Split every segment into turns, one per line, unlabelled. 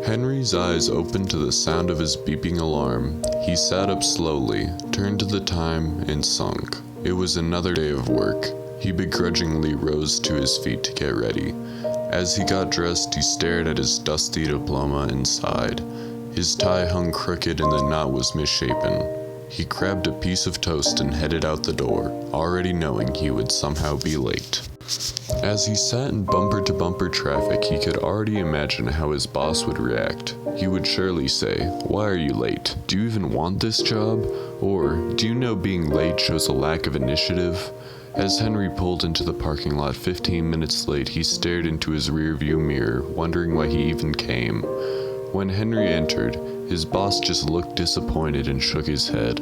Henry's eyes opened to the sound of his beeping alarm. He sat up slowly, turned to the time, and sunk. It was another day of work. He begrudgingly rose to his feet to get ready. As he got dressed, he stared at his dusty diploma and sighed. His tie hung crooked and the knot was misshapen. He grabbed a piece of toast and headed out the door, already knowing he would somehow be late. As he sat in bumper-to-bumper traffic, he could already imagine how his boss would react. He would surely say, "Why are you late? Do you even want this job? Or, do you know being late shows a lack of initiative?" As Henry pulled into the parking lot 15 minutes late, he stared into his rearview mirror, wondering why he even came. When Henry entered, his boss just looked disappointed and shook his head.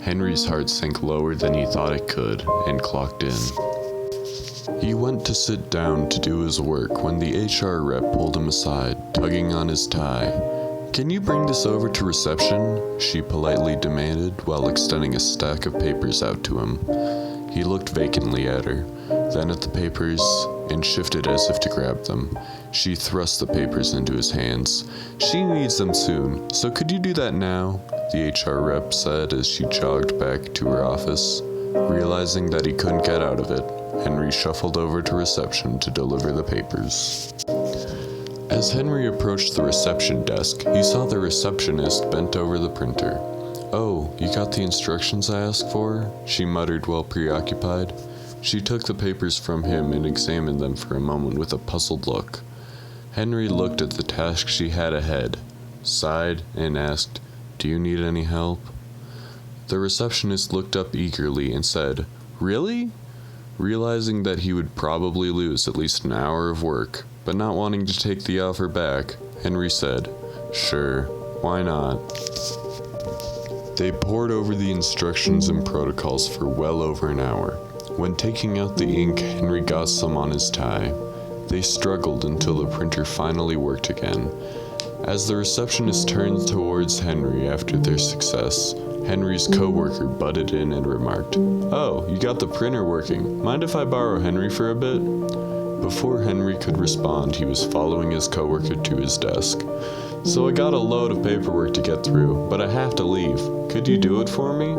Henry's heart sank lower than he thought it could, and clocked in. He went to sit down to do his work when the HR rep pulled him aside, tugging on his tie. "Can you bring this over to reception?" she politely demanded while extending a stack of papers out to him. He looked vacantly at her, then at the papers, and shifted as if to grab them. She thrust the papers into his hands. "She needs them soon, so could you do that now?" the HR rep said as she jogged back to her office. Realizing that he couldn't get out of it, Henry shuffled over to reception to deliver the papers. As Henry approached the reception desk, he saw the receptionist bent over the printer. "Oh, you got the instructions I asked for?" she muttered while preoccupied. She took the papers from him and examined them for a moment with a puzzled look. Henry looked at the task she had ahead, sighed, and asked, "Do you need any help?" The receptionist looked up eagerly and said, "Really?" Realizing that he would probably lose at least an hour of work, but not wanting to take the offer back, Henry said, "Sure, why not?" They pored over the instructions and protocols for well over an hour. When taking out the ink, Henry got some on his tie. They struggled until the printer finally worked again. As the receptionist turned towards Henry after their success, Henry's coworker butted in and remarked, "Oh, you got the printer working. Mind if I borrow Henry for a bit?" Before Henry could respond, he was following his coworker to his desk. "So I got a load of paperwork to get through, but I have to leave. Could you do it for me?"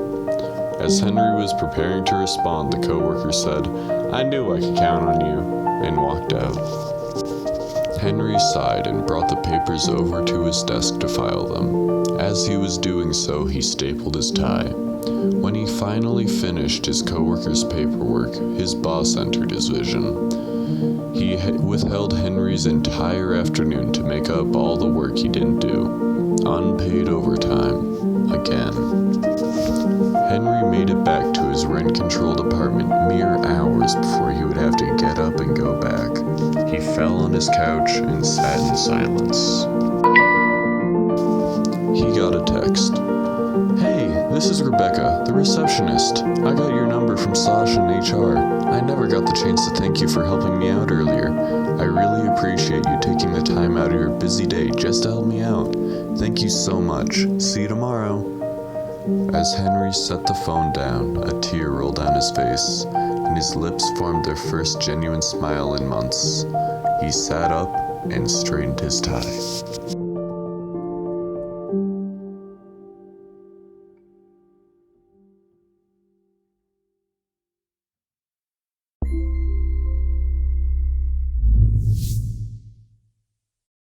As Henry was preparing to respond, the coworker said, "I knew I could count on you," and walked out. Henry sighed and brought the papers over to his desk to file them. As he was doing so, he stapled his tie. When he finally finished his coworker's paperwork, his boss entered his vision. He withheld Henry's entire afternoon to make up all the work he didn't do. Unpaid overtime. Again. Henry made it back to his rent-controlled apartment mere hours before he would have to get up and go back. He fell on his couch and sat in silence. He got a text. "Hey, this is Rebecca, the receptionist. I got your number from Sasha in HR. I never got the chance to thank you for helping me out earlier. I really appreciate you taking the time out of your busy day just to help me out. Thank you so much. See you tomorrow." As Henry set the phone down, a tear rolled down his face, and his lips formed their first genuine smile in months. He sat up and straightened his tie.